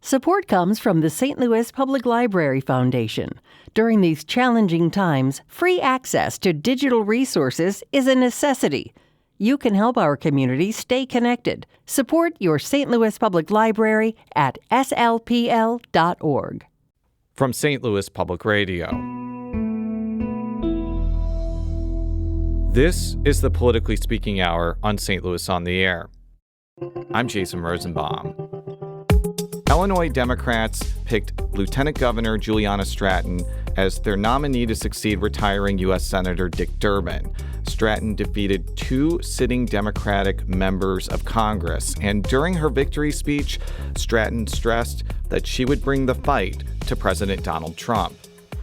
Support comes from the St. Louis Public Library Foundation. During these challenging times, free access to digital resources is a necessity. You can help our community stay connected. Support your St. Louis Public Library at slpl.org. From St. Louis Public Radio. This is the Politically Speaking Hour on St. Louis on the Air. I'm Jason Rosenbaum. Illinois Democrats picked Lieutenant Governor Juliana Stratton as their nominee to succeed retiring U.S. Senator Dick Durbin. Stratton defeated two sitting Democratic members of Congress, and during her victory speech, Stratton stressed that she would bring the fight to President Donald Trump.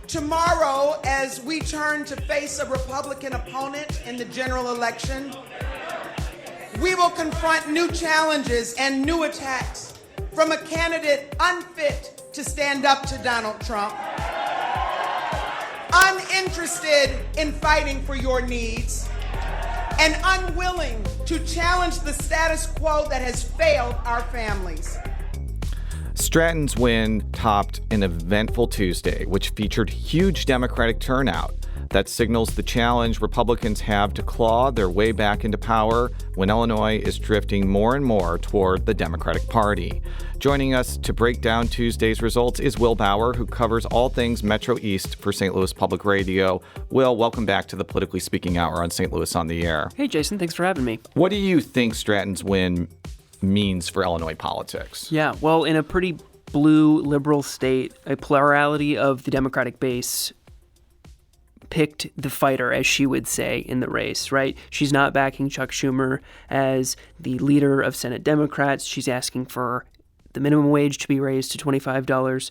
Tomorrow, as we turn to face a Republican opponent in the general election, we will confront new challenges and new attacks from a candidate unfit to stand up to Donald Trump, uninterested in fighting for your needs, and unwilling to challenge the status quo that has failed our families. Stratton's win topped an eventful Tuesday, which featured huge Democratic turnout. That signals the challenge Republicans have to claw their way back into power when Illinois is drifting more and more toward the Democratic Party. Joining us to break down Tuesday's results is Will Bauer, who covers all things Metro East for St. Louis Public Radio. Will, welcome back to the Politically Speaking Hour on St. Louis on the Air. Hey, Jason. Thanks for having me. What do you think Stratton's win means for Illinois politics? Yeah, well, in a pretty blue liberal state, a plurality of the Democratic base picked the fighter, as she would say, in the race, right? She's not backing Chuck Schumer as the leader of Senate Democrats. She's asking for the minimum wage to be raised to $25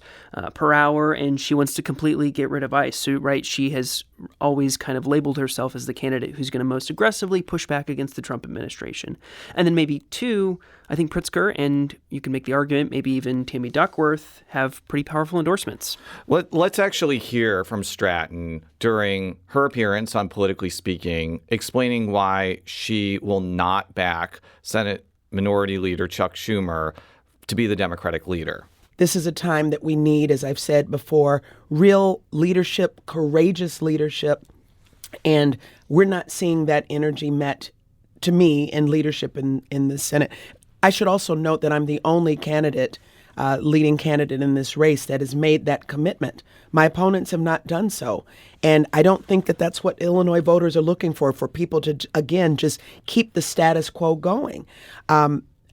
per hour, and she wants to completely get rid of ICE. So, right, she has always kind of labeled herself as the candidate who's going to most aggressively push back against the Trump administration. And then maybe two, I think Pritzker, and you can make the argument, maybe even Tammy Duckworth, have pretty powerful endorsements. Let's actually hear from Stratton during her appearance on Politically Speaking, explaining why she will not back Senate Minority Leader Chuck Schumer to be the Democratic leader. This is a time that we need, as I've said before, real leadership, courageous leadership, and we're not seeing that energy met, to me, in leadership in the Senate. I should also note that I'm the only candidate, leading candidate in this race that has made that commitment. My opponents have not done so, and I don't think that that's what Illinois voters are looking for people to, again, just keep the status quo going.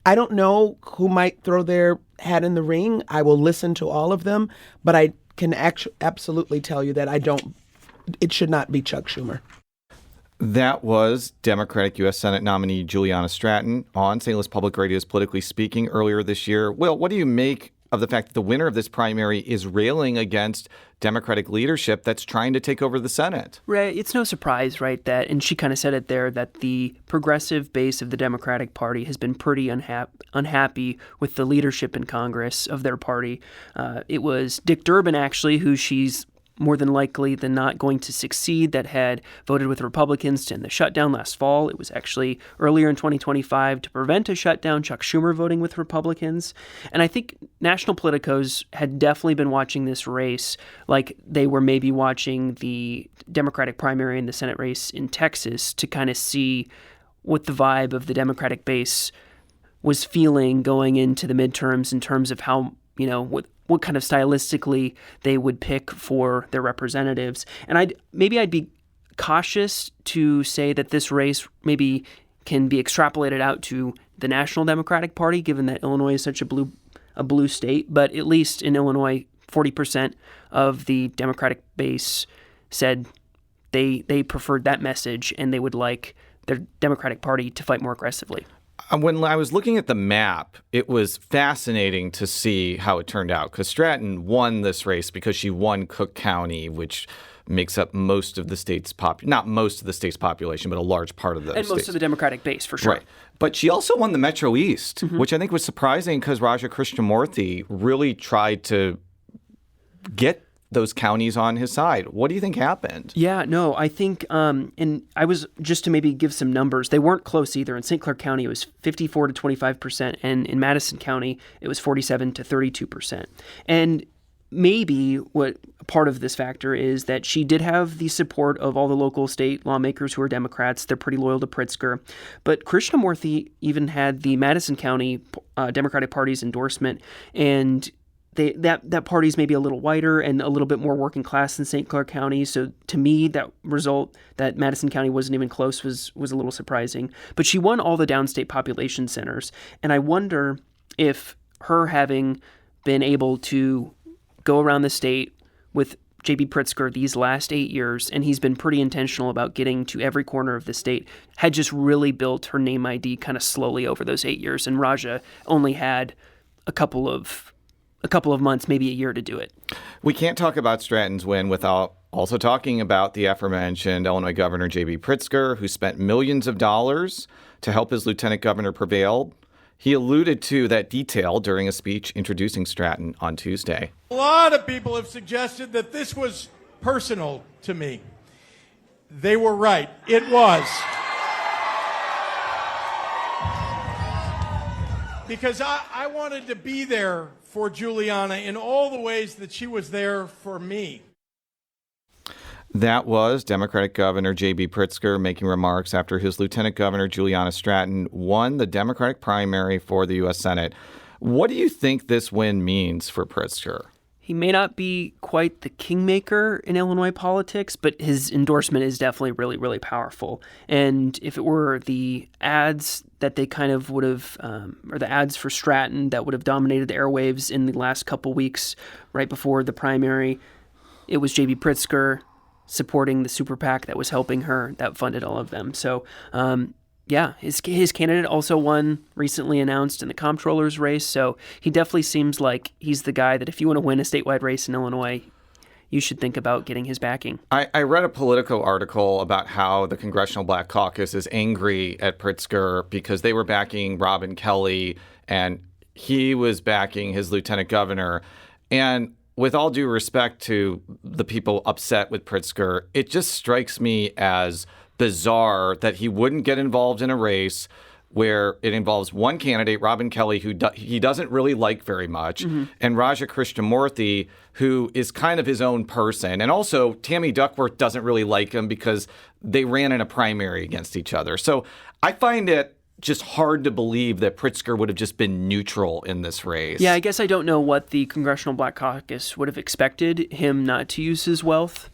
I don't know who might throw their hat in the ring. I will listen to all of them, but I can absolutely tell you that it should not be Chuck Schumer. That was Democratic U.S. Senate nominee Juliana Stratton on St. Louis Public Radio's Politically Speaking earlier this year. Will, what do you make of the fact that the winner of this primary is railing against Democratic leadership that's trying to take over the Senate? Right. It's no surprise, right, that, and she kind of said it there, that the progressive base of the Democratic Party has been pretty unhappy with the leadership in Congress of their party. It was Dick Durbin, actually, who she's more than likely than not going to succeed, that had voted with Republicans to end the shutdown last fall. It was actually earlier in 2025 to prevent a shutdown, Chuck Schumer voting with Republicans. And I think national politicos had definitely been watching this race like they were maybe watching the Democratic primary in the Senate race in Texas to kind of see what the vibe of the Democratic base was feeling going into the midterms in terms of how, what kind of stylistically they would pick for their representatives. And I'd be cautious to say that this race maybe can be extrapolated out to the National Democratic Party, given that Illinois is such a blue state. But at least in Illinois, 40% of the Democratic base said they preferred that message and they would like their Democratic Party to fight more aggressively. When I was looking at the map, it was fascinating to see how it turned out, because Stratton won this race because she won Cook County, which makes up most of the state's not most of the state's population, but a large part of the and most of the Democratic base, for sure. Right. But she also won the Metro East, which I think was surprising because Raja Krishnamurthy really tried to get those counties on his side. What do you think happened? Yeah, no, I think, and I was, just to maybe give some numbers, they weren't close either. In St. Clair County, it was 54 to 25%, and in Madison County, it was 47 to 32%. And maybe what part of this factor is that she did have the support of all the local state lawmakers who are Democrats. They're pretty loyal to Pritzker. But Krishnamurthy even had the Madison County Democratic Party's endorsement, and that party's maybe a little whiter and a little bit more working class than St. Clair County. So to me, that result that Madison County wasn't even close was a little surprising. But she won all the downstate population centers. And I wonder if her having been able to go around the state with J.B. Pritzker these last 8 years, and he's been pretty intentional about getting to every corner of the state, had just really built her name ID kind of slowly over those 8 years. And Raja only had a couple of months, maybe a year to do it. We can't talk about Stratton's win without also talking about the aforementioned Illinois Governor J.B. Pritzker, who spent millions of dollars to help his lieutenant governor prevail. He alluded to that detail during a speech introducing Stratton on Tuesday. A lot of people have suggested that this was personal to me. They were right. It was. Because I wanted to be there for Juliana in all the ways that she was there for me. That was Democratic Governor J.B. Pritzker making remarks after his Lieutenant Governor Juliana Stratton won the Democratic primary for the U.S. Senate. What do you think this win means for Pritzker? He may not be quite the kingmaker in Illinois politics, but his endorsement is definitely really, really powerful. And if it were the ads that they kind of would have, or the ads for Stratton that would have dominated the airwaves in the last couple weeks right before the primary, it was J.B. Pritzker supporting the super PAC that was helping her, that funded all of them. So, yeah, his candidate also won, recently announced, in the comptroller's race. So he definitely seems like he's the guy that if you want to win a statewide race in Illinois, you should think about getting his backing. I read a Politico article about how the Congressional Black Caucus is angry at Pritzker because they were backing Robin Kelly and he was backing his lieutenant governor. And with all due respect to the people upset with Pritzker, it just strikes me as bizarre that he wouldn't get involved in a race where it involves one candidate, Robin Kelly, who he doesn't really like very much, and Raja Krishnamurthy, who is kind of his own person. And also, Tammy Duckworth doesn't really like him because they ran in a primary against each other. So I find it just hard to believe that Pritzker would have just been neutral in this race. Yeah, I guess I don't know what the Congressional Black Caucus would have expected him not to use his wealth.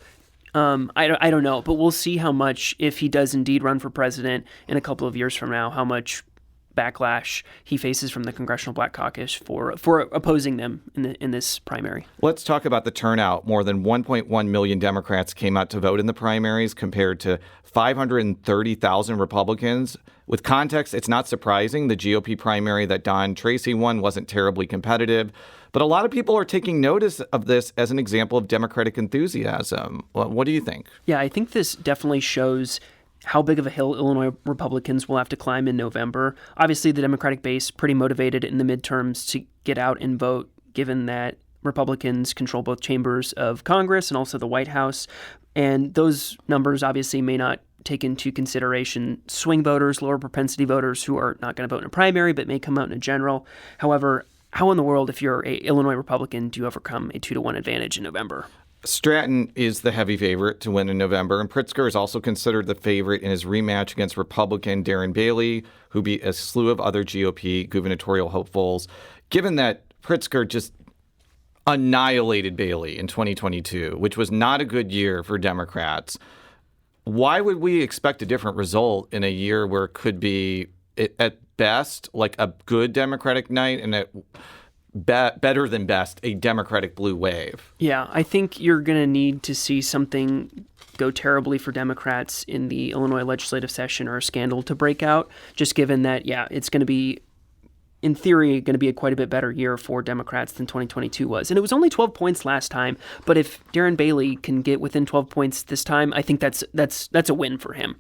I don't know, but we'll see how much, if he does indeed run for president in a couple of years from now, how much backlash he faces from the Congressional Black Caucus for opposing them in this primary. Let's talk about the turnout. More than 1.1 million Democrats came out to vote in the primaries compared to 530,000 Republicans. With context, it's not surprising. The GOP primary that Don Tracy won wasn't terribly competitive. But a lot of people are taking notice of this as an example of Democratic enthusiasm. What do you think? Yeah, I think this definitely shows how big of a hill Illinois Republicans will have to climb in November. Obviously, the Democratic base pretty motivated in the midterms to get out and vote, given that Republicans control both chambers of Congress and also the White House. And those numbers obviously may not take into consideration swing voters, lower propensity voters who are not going to vote in a primary but may come out in a general. However, how in the world, if you're an Illinois Republican, do you overcome a 2-1 advantage in November? Stratton is the heavy favorite to win in November, and Pritzker is also considered the favorite in his rematch against Republican Darren Bailey, who beat a slew of other GOP gubernatorial hopefuls. Given that Pritzker just annihilated Bailey in 2022, which was not a good year for Democrats, why would we expect a different result in a year where it could be, at best, like a good Democratic night, and at better than best, a Democratic blue wave? Yeah, I think you're going to need to see something go terribly for Democrats in the Illinois legislative session or a scandal to break out, just given that, yeah, it's going to be, in theory, going to be quite a bit better year for Democrats than 2022 was. And it was only 12 points last time, but if Darren Bailey can get within 12 points this time, I think that's a win for him.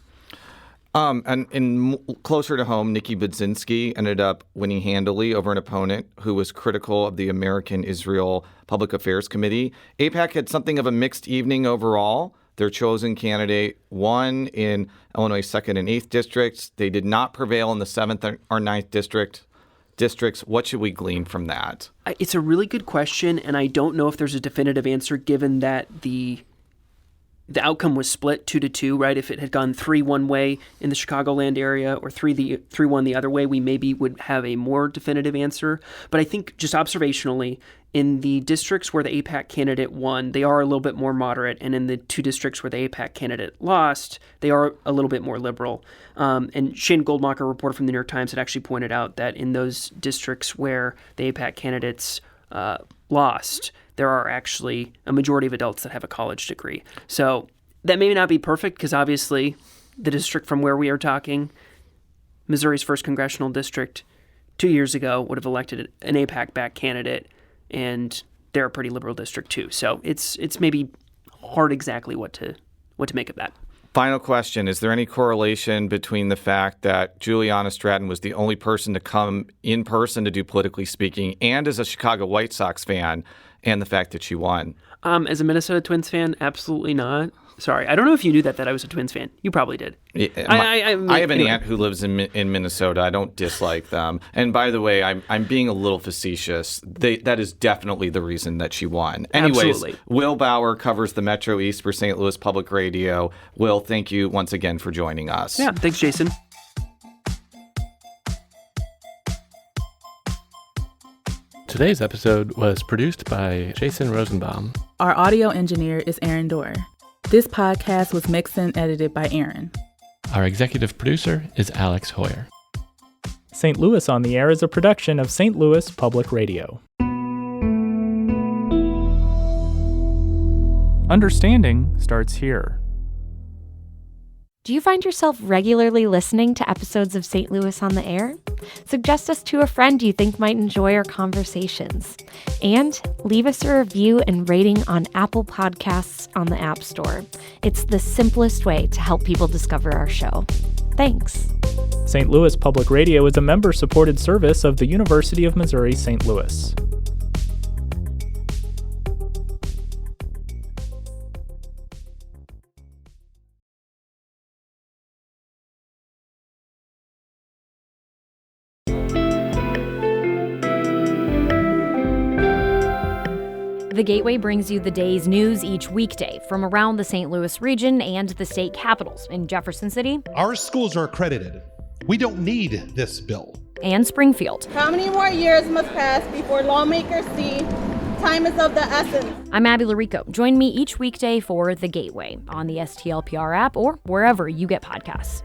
And closer to home, Nikki Budzinski ended up winning handily over an opponent who was critical of the American-Israel Public Affairs Committee. AIPAC had something of a mixed evening overall. Their chosen candidate won in Illinois' 2nd and 8th districts. They did not prevail in the 7th or 9th districts. What should we glean from that? It's a really good question, and I don't know if there's a definitive answer given that the outcome was split 2-2, right? If it had gone 3 one way in the Chicagoland area or 3-1 the other way, we maybe would have a more definitive answer. But I think just observationally, in the districts where the AIPAC candidate won, they are a little bit more moderate. And in the 2 districts where the AIPAC candidate lost, they are a little bit more liberal. And Shane Goldmacher, a reporter from the New York Times, had actually pointed out that in those districts where the AIPAC candidates lost, there are actually a majority of adults that have a college degree. So that may not be perfect because obviously the district from where we are talking, Missouri's 1st congressional district, 2 years ago would have elected an AIPAC-backed candidate, and they're a pretty liberal district too. So it's maybe hard exactly what to make of that. Final question. Is there any correlation between the fact that Juliana Stratton was the only person to come in person to do Politically Speaking and as a Chicago White Sox fan and the fact that she won? As a Minnesota Twins fan, absolutely not. Sorry. I don't know if you knew that I was a Twins fan. You probably did. I have an aunt who lives in Minnesota. I don't dislike them. And by the way, I'm being a little facetious. That is definitely the reason that she won. Anyways, absolutely. Will Bauer covers the Metro East for St. Louis Public Radio. Will, thank you once again for joining us. Yeah, thanks, Jason. Today's episode was produced by Jason Rosenbaum. Our audio engineer is Aaron Dorr. This podcast was mixed and edited by Aaron. Our executive producer is Alex Hoyer. St. Louis on the Air is a production of St. Louis Public Radio. Understanding starts here. Do you find yourself regularly listening to episodes of St. Louis on the Air? Suggest us to a friend you think might enjoy our conversations. And leave us a review and rating on Apple Podcasts on the App Store. It's the simplest way to help people discover our show. Thanks. St. Louis Public Radio is a member-supported service of the University of Missouri St. Louis. The Gateway brings you the day's news each weekday from around the St. Louis region and the state capitals in Jefferson City. Our schools are accredited. We don't need this bill. And Springfield. How many more years must pass before lawmakers see time is of the essence? I'm Abby Larico. Join me each weekday for The Gateway on the STLPR app or wherever you get podcasts.